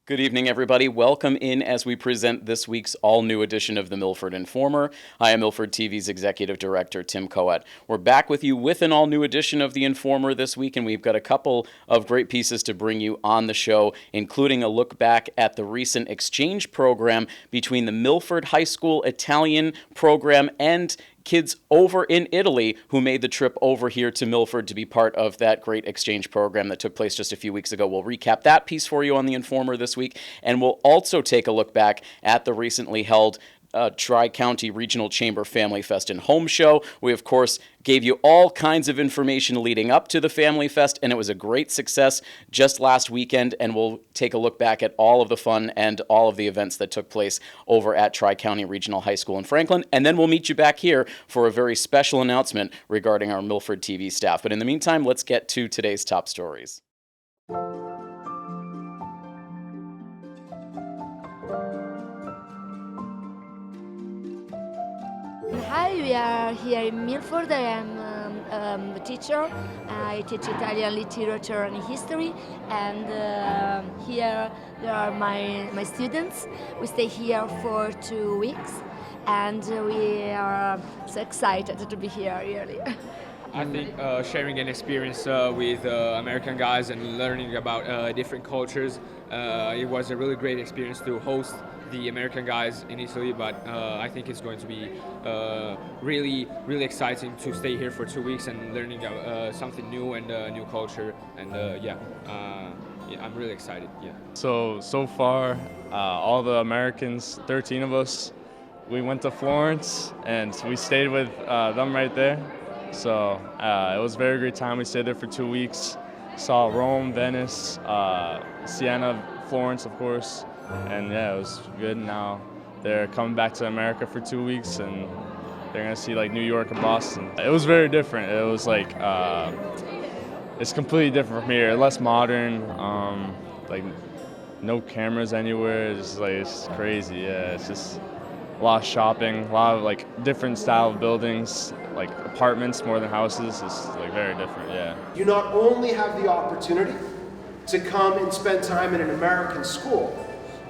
Good evening, everybody. Welcome in as we present this week's all-new edition of the Milford Informer. I am Milford TV's Executive Director, Tim Coet. We're back with you with an all-new edition of the Informer this week, and we've got a couple of great pieces to bring you on the show, including a look back at the recent exchange program between the Milford High School Italian program and kids over in Italy who made the trip over here to Milford to be part of that great exchange program that took place just a few weeks ago. We'll recap that piece for you on the Informer this week, and we'll also take a look back at the recently held Tri-County Regional Chamber Family Fest and Home Show. We, of course, gave you all kinds of information leading up to the Family Fest, and it was a great success just last weekend, and we'll take a look back at all of the fun and all of the events that took place over at Tri-County Regional High School in Franklin, and then we'll meet you back here for a very special announcement regarding our Milford TV staff. But in the meantime, let's get to today's top stories. Hi, we are here in Milford. I am a teacher. I teach Italian literature and history, and here there are my students. We stay here for 2 weeks, and we are so excited to be here, really. I think sharing an experience with American guys and learning about different cultures, it was a really great experience to host the American guys in Italy, but I think it's going to be really, really exciting to stay here for 2 weeks and learning something new and new culture, and I'm really excited. Yeah. So far, all the Americans, 13 of us, we went to Florence and we stayed with them right there. So it was a very great time. We stayed there for 2 weeks, saw Rome, Venice, Siena, Florence, of course. And yeah, it was good. Now they're coming back to America for 2 weeks, and they're gonna see like New York and Boston. It was very different. It was like it's completely different from here. Less modern, like no cameras anywhere. It's crazy. Yeah, it's just a lot of shopping, a lot of like different style of buildings, like apartments more than houses. It's like very different. Yeah. You not only have the opportunity to come and spend time in an American school,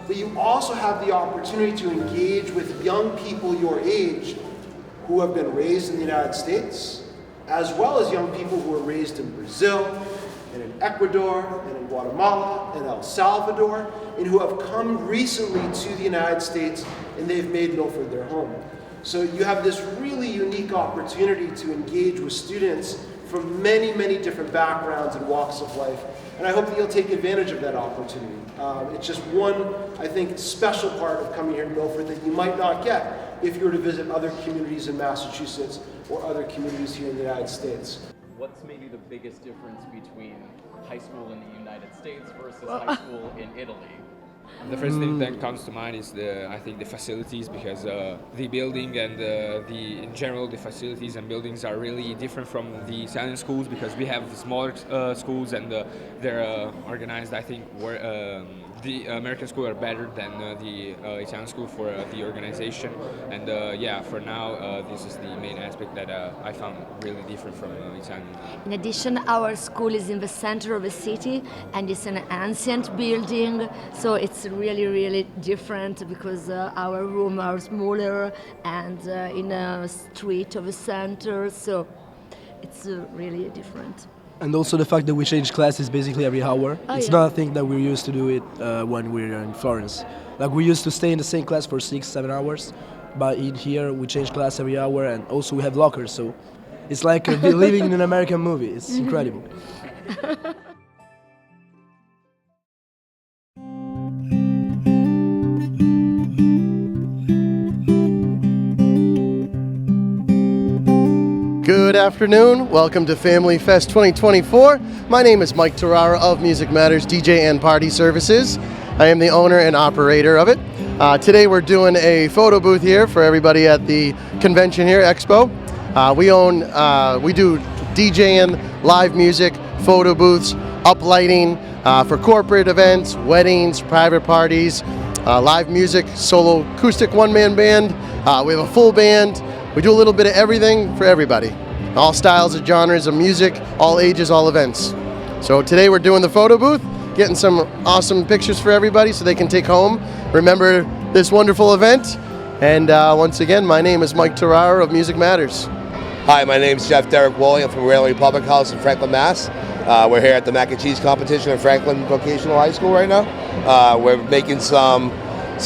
but you also have the opportunity to engage with young people your age who have been raised in the United States, as well as young people who were raised in Brazil, and in Ecuador, and in Guatemala, and El Salvador, and who have come recently to the United States, and they've made Milford their home. So you have this really unique opportunity to engage with students from many, many different backgrounds and walks of life. And I hope that you'll take advantage of that opportunity. It's just one, I think, special part of coming here to Milford that you might not get if you were to visit other communities in Massachusetts or other communities here in the United States. What's maybe the biggest difference between high school in the United States versus high school in Italy? The first thing that comes to mind is I think the facilities, because the building and in general the facilities and buildings are really different from the Italian schools, because we have smaller schools and they're organized. I think the American school are better than the Italian school for the organization, and for now this is the main aspect that I found really different from Italian. In addition, our school is in the center of the city, and it's an ancient building, so it's really, really different because our rooms are smaller and in a street of the center, so it's really different. And also the fact that we change classes basically every hour. It's not a thing that we're used to do it when we're in Florence. Like we used to stay in the same class for 6-7 hours, but in here we change class every hour, and also we have lockers, so it's like living in an American movie. It's incredible. Good afternoon. Welcome to Family Fest 2024. My name is Mike Tarara of Music Matters DJ and Party Services. I am the owner and operator of it. Today we're doing a photo booth here for everybody at the convention here, Expo. We do DJing, live music, photo booths, uplighting for corporate events, weddings, private parties, live music, solo acoustic one-man band. We have a full band. We do a little bit of everything for everybody. All styles and genres of music, all ages, all events. So today we're doing the photo booth. getting some awesome pictures for everybody so they can take home, remember this wonderful event. And once again, my name is Mike Terrara of Music Matters. Hi, my name is Chef Derek Woolley. I'm from Railway Public House in Franklin, Mass. We're here at the Mac and Cheese competition at Franklin Vocational High School right now. We're making some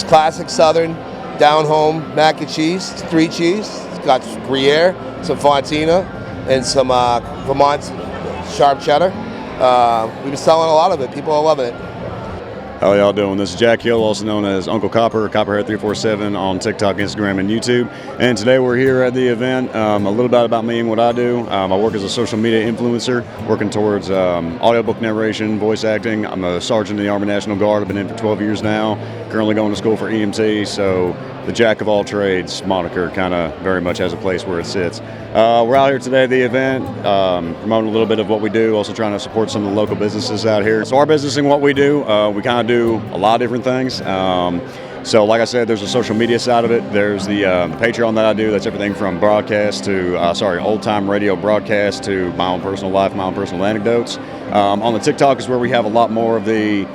classic Southern down-home mac and cheese. It's 3 cheese. It's got Gruyere, some Fontina, and some Vermont sharp cheddar. We've been selling a lot of it. People are loving it. How y'all doing? This is Jack Hill, also known as Uncle Copper, Copperhead347 on TikTok, Instagram, and YouTube. And today we're here at the event. A little bit about me and what I do. I work as a social media influencer, working towards audiobook narration, voice acting. I'm a sergeant in the Army National Guard. I've been in for 12 years now. Currently going to school for EMT, so the Jack of all trades moniker kind of very much has a place where it sits. We're out here today at the event, promoting a little bit of what we do, also trying to support some of the local businesses out here. So our business and what we do, we kind of do a lot of different things. So like I said, there's a social media side of it. There's the Patreon that I do. That's everything from broadcast to, old-time radio broadcast to my own personal life, my own personal anecdotes. On the TikTok is where we have a lot more of the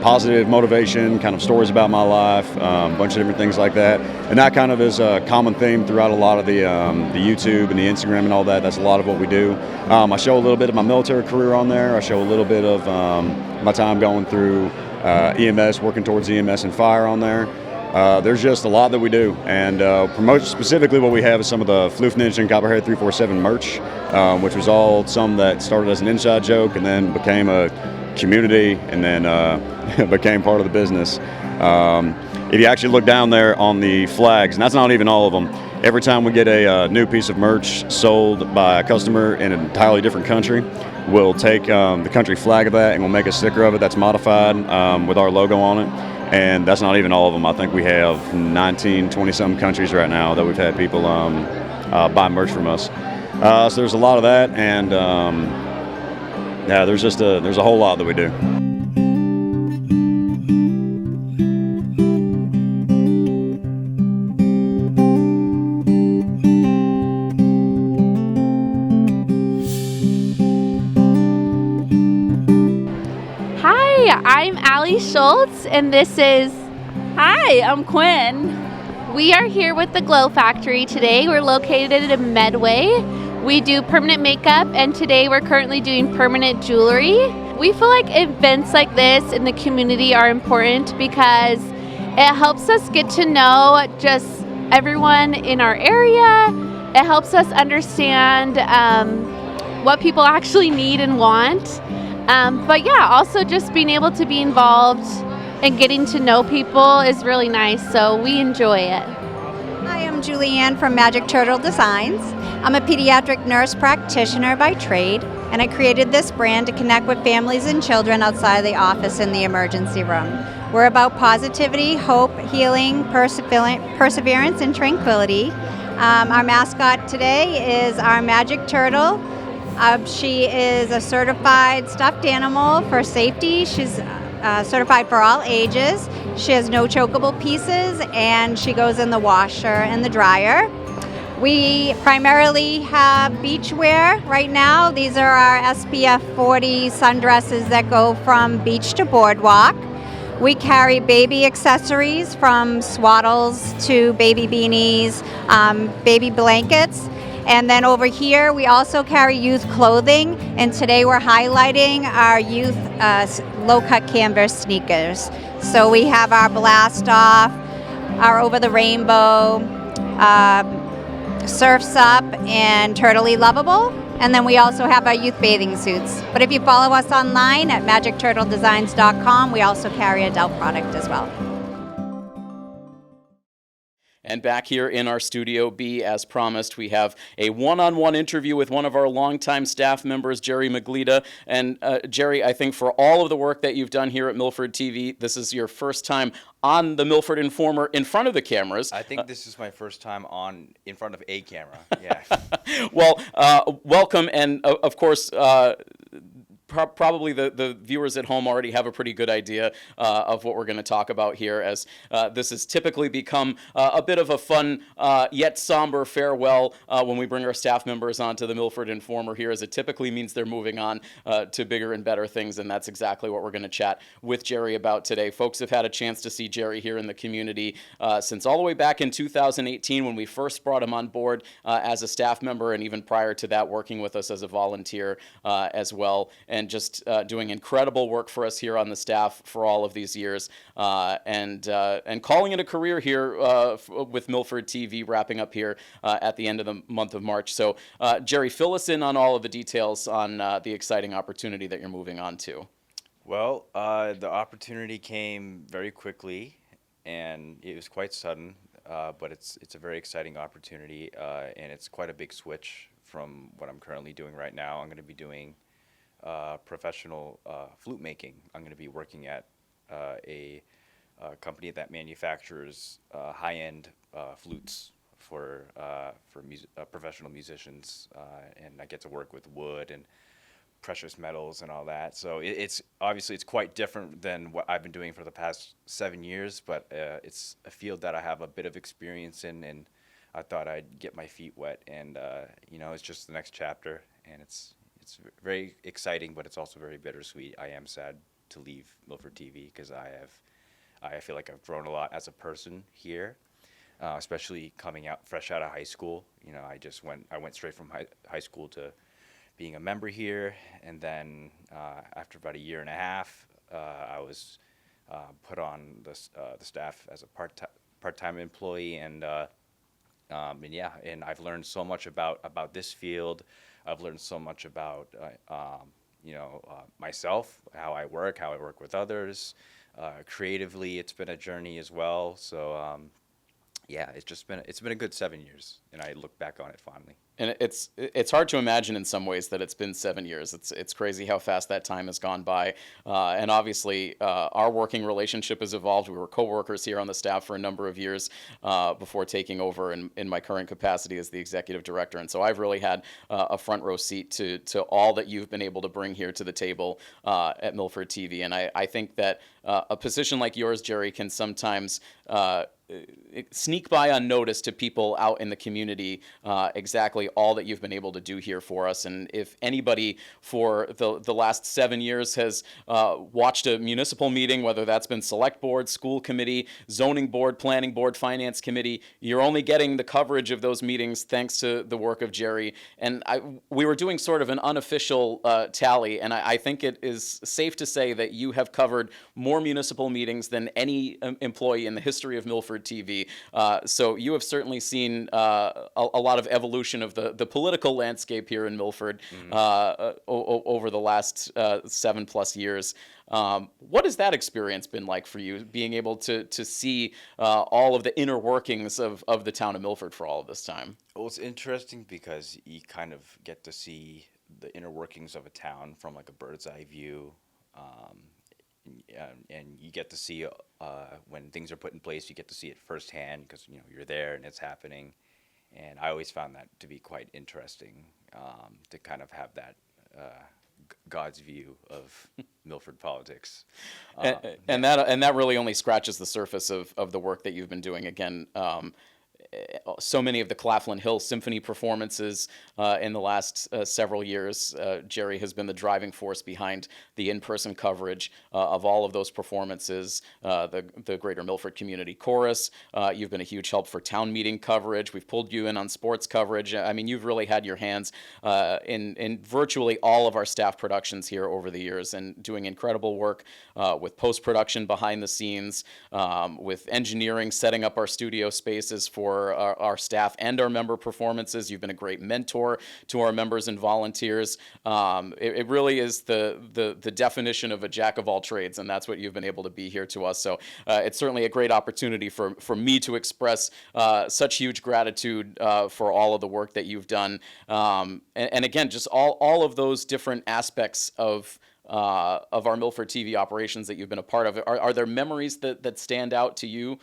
positive motivation, kind of stories about my life, a bunch of different things like that. And that kind of is a common theme throughout a lot of the YouTube and the Instagram and all that. That's a lot of what we do. I show a little bit of my military career on there. I show a little bit of my time going through EMS, working towards EMS and fire on there. There's just a lot that we do, and promote specifically what we have is some of the Floofnitch and Copperhead347 merch, which was all some that started as an inside joke and then became a community and then became part of the business. If you actually look down there on the flags, and that's not even all of them, every time we get a new piece of merch sold by a customer in an entirely different country, we'll take the country flag of that and we'll make a sticker of it that's modified with our logo on it. And that's not even all of them. I think we have 19, 20-some countries right now that we've had people buy merch from us. So there's a lot of that, and there's a whole lot that we do. I'm Allie Schultz, and this is... Hi, I'm Quinn. We are here with the Glow Factory today. We're located in Medway. We do permanent makeup, and today we're currently doing permanent jewelry. We feel like events like this in the community are important because it helps us get to know just everyone in our area. It helps us understand what people actually need and want. But yeah, also just being able to be involved and getting to know people is really nice, so we enjoy it. Hi, I'm Julianne from Magic Turtle Designs. I'm a pediatric nurse practitioner by trade, and I created this brand to connect with families and children outside the office in the emergency room. We're about positivity, hope, healing, perseverance, and tranquility. Our mascot today is our Magic Turtle. She is a certified stuffed animal for safety. She's certified for all ages. She has no chokeable pieces, and she goes in the washer and the dryer. We primarily have beach wear right now. These are our SPF 40 sundresses that go from beach to boardwalk. We carry baby accessories from swaddles to baby beanies, baby blankets. And then over here, we also carry youth clothing, and today we're highlighting our youth low-cut canvas sneakers. So we have our Blast Off, our Over the Rainbow, Surf's Up, and Turtley Lovable. And then we also have our youth bathing suits. But if you follow us online at magicturtledesigns.com, we also carry adult product as well. And back here in our Studio B, as promised, we have a one-on-one interview with one of our longtime staff members, Jerry Maglitta. And Jerry, I think for all of the work that you've done here at Milford TV, this is your first time on the Milford Informer in front of the cameras. I think this is my first time in front of a camera. Yeah. Well, welcome, and of course, probably the viewers at home already have a pretty good idea of what we're going to talk about here, as this has typically become a bit of a fun yet somber farewell when we bring our staff members onto the Milford Informer here, as it typically means they're moving on to bigger and better things, and that's exactly what we're going to chat with Jerry about today. Folks have had a chance to see Jerry here in the community since all the way back in 2018 when we first brought him on board as a staff member, and even prior to that working with us as a volunteer as well, and just doing incredible work for us here on the staff for all of these years, and calling it a career here with Milford TV, wrapping up here at the end of the month of March. So Jerry, fill us in on all of the details on the exciting opportunity that you're moving on to. Well, the opportunity came very quickly, and it was quite sudden, but it's a very exciting opportunity, and it's quite a big switch from what I'm currently doing right now. I'm going to be doing professional flute making. I'm going to be working at a company that manufactures high-end flutes for professional musicians, and I get to work with wood and precious metals and all that. So it's obviously quite different than what I've been doing for the past 7 years, but it's a field that I have a bit of experience in, and I thought I'd get my feet wet, and it's just the next chapter, and it's very exciting, but it's also very bittersweet. I am sad to leave Milford TV because I feel like I've grown a lot as a person here, especially coming out fresh out of high school. I went straight from high school to being a member here, and then after about a year and a half, I was put on the staff as a part-time employee, and I've learned so much about this field. I've learned so much about myself, how I work with others. Creatively, it's been a journey as well. So it's been a good 7 years, and I look back on it fondly. And it's hard to imagine in some ways that it's been 7 years. It's crazy how fast that time has gone by. And obviously, our working relationship has evolved. We were coworkers here on the staff for a number of years before taking over in my current capacity as the executive director. And so I've really had a front row seat to all that you've been able to bring here to the table at Milford TV. And I think that a position like yours, Jerry, can sometimes sneak by unnoticed to people out in the community exactly all that you've been able to do here for us. And if anybody for the last 7 years has watched a municipal meeting, whether that's been select board, school committee, zoning board, planning board, finance committee, you're only getting the coverage of those meetings thanks to the work of Jerry. And we were doing sort of an unofficial tally, and I think it is safe to say that you have covered more municipal meetings than any employee in the history of Milford TV. So you have certainly seen a lot of evolution of the political landscape here in Milford over the last 7+ years. What has that experience been like for you, being able to see all of the inner workings of the town of Milford for all of this time? Well, it's interesting because you kind of get to see the inner workings of a town from like a bird's eye view. And you get to see when things are put in place, you get to see it firsthand because you're there and it's happening. And I always found that to be quite interesting, to kind of have that God's view of Milford politics. And that really only scratches the surface of the work that you've been doing. Again, so many of the Claflin Hill Symphony performances in the last several years. Jerry has been the driving force behind the in-person coverage of all of those performances. The Greater Milford Community Chorus. You've been a huge help for town meeting coverage. We've pulled you in on sports coverage. I mean, you've really had your hands in virtually all of our staff productions here over the years, and doing incredible work with post-production behind the scenes, with engineering, setting up our studio spaces for our staff and our member performances. You've been a great mentor to our members and volunteers. It really is the definition of a jack of all trades, and that's what you've been able to be here to us. So it's certainly a great opportunity for me to express such huge gratitude for all of the work that you've done. And again, just all of those different aspects of our Milford TV operations that you've been a part of. Are there memories that stand out to you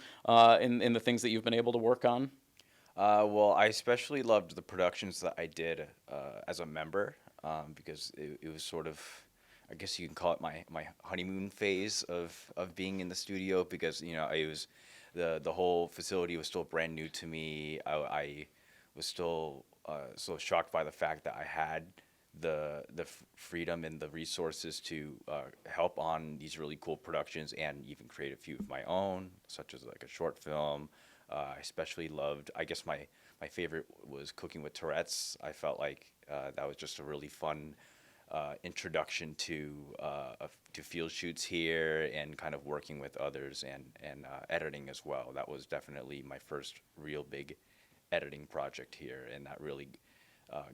in the things that you've been able to work on? Well, I especially loved the productions that I did as a member, because it was sort of I guess you can call it my honeymoon phase of being in the studio, because it was the whole facility was still brand new to me. I was still so shocked by the fact that I had the freedom and the resources to help on these really cool productions and even create a few of my own, such as like a short film. I especially loved, I guess my favorite was Cooking with Tourette's. I felt like that was just a really fun introduction to field shoots here and kind of working with others and editing as well. That was definitely my first real big editing project here, and that really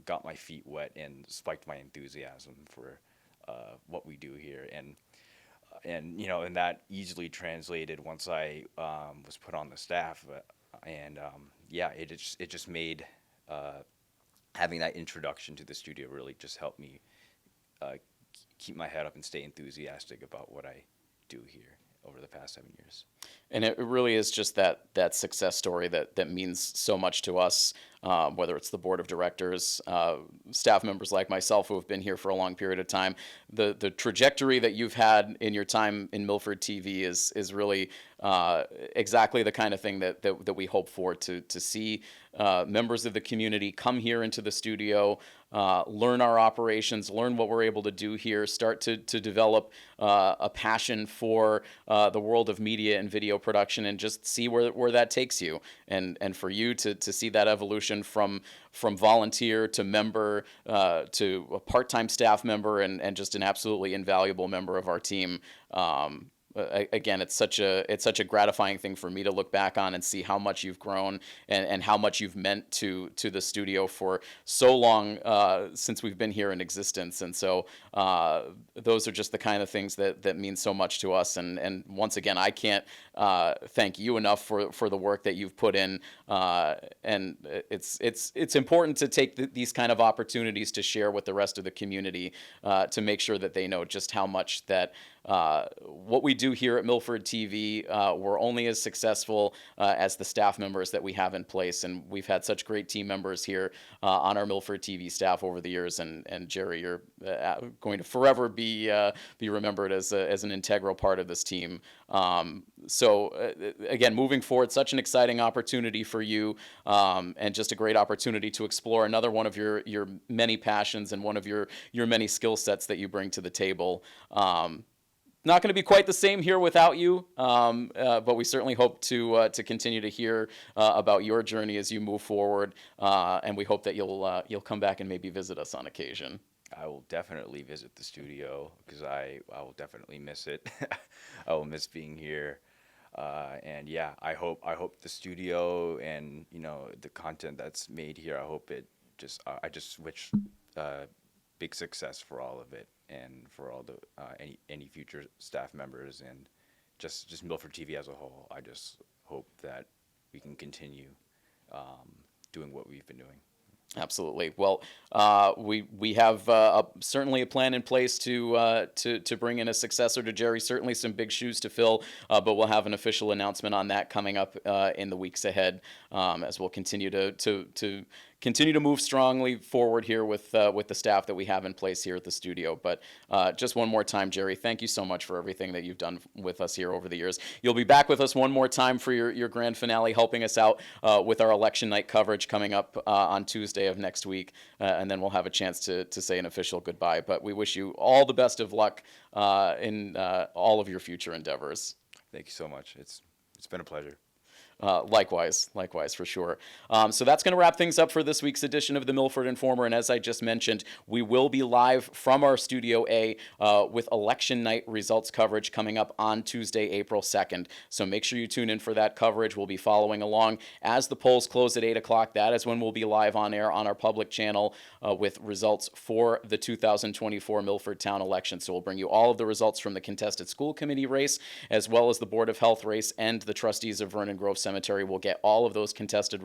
got my feet wet and spiked my enthusiasm for what we do here. And that easily translated once I was put on the staff, it just made having that introduction to the studio really just helped me keep my head up and stay enthusiastic about what I do here over the past 7 years. And it really is just that success story that means so much to us, whether it's the board of directors, staff members like myself who have been here for a long period of time. The trajectory that you've had in your time in Milford TV is really exactly the kind of thing that we hope for, to see members of the community come here into the studio, learn our operations, learn what we're able to do here, start to develop a passion for the world of media and video production, and just see where that takes you. And for you to see that evolution from volunteer to member to a part-time staff member and just an absolutely invaluable member of our team. Again, it's such a gratifying thing for me to look back on and see how much you've grown and how much you've meant to the studio for so long since we've been here in existence. And so those are just the kind of things that mean so much to us. And once again, I can't thank you enough for the work that you've put in. And it's important to take these kind of opportunities to share with the rest of the community, to make sure that they know just how much that what we do here at Milford TV, we're only as successful as the staff members that we have in place. And we've had such great team members here on our Milford TV staff over the years. And Jerry, you're going to forever be remembered as an integral part of this team. So again, moving forward, such an exciting opportunity for you, and just a great opportunity to explore another one of your many passions and one of your many skill sets that you bring to the table. Not going to be quite the same here without you, but we certainly hope to continue to hear about your journey as you move forward, and we hope that you'll come back and maybe visit us on occasion. I will definitely visit the studio, because I will definitely miss it. I will miss being here, and yeah, I hope the studio and the content that's made here, I just wish big success for all of it, and for all the any future staff members, and just Milford TV as a whole. I just hope that we can continue doing what we've been doing. Absolutely. Well, we have certainly a plan in place to bring in a successor to Jerry. Certainly some big shoes to fill, but we'll have an official announcement on that coming up in the weeks ahead, as we'll continue to move strongly forward here with the staff that we have in place here at the studio. But just one more time, Jerry, thank you so much for everything that you've done with us here over the years. You'll be back with us one more time for your grand finale, helping us out with our election night coverage coming up on Tuesday of next week, and then we'll have a chance to say an official goodbye. But we wish you all the best of luck in all of your future endeavors. Thank you so much. It's been a pleasure. Likewise, for sure. So that's going to wrap things up for this week's edition of the Milford Informer. And as I just mentioned, we will be live from our Studio A with election night results coverage coming up on Tuesday, April 2nd. So make sure you tune in for that coverage. We'll be following along as the polls close at 8 o'clock. That is when we'll be live on air on our public channel with results for the 2024 Milford Town election. So we'll bring you all of the results from the contested school committee race, as well as the Board of Health race and the trustees of Vernon Grove Cemetery. Will get all of those contested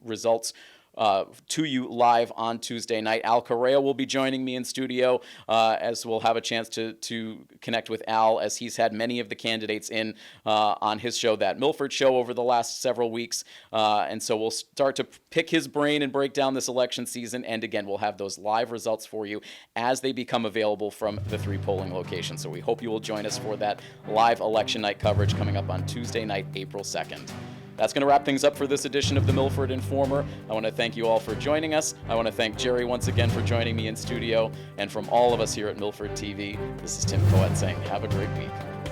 results to you live on Tuesday night. Al Correa will be joining me in studio as we'll have a chance to connect with Al, as he's had many of the candidates in on his show, That Milford Show, over the last several weeks. And so we'll start to pick his brain and break down this election season. And again, we'll have those live results for you as they become available from the 3 polling locations. So we hope you will join us for that live election night coverage coming up on Tuesday night, April 2nd. That's going to wrap things up for this edition of the Milford Informer. I want to thank you all for joining us. I want to thank Jerry once again for joining me in studio. And from all of us here at Milford TV, this is Tim Coet saying have a great week.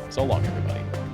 So long, everybody.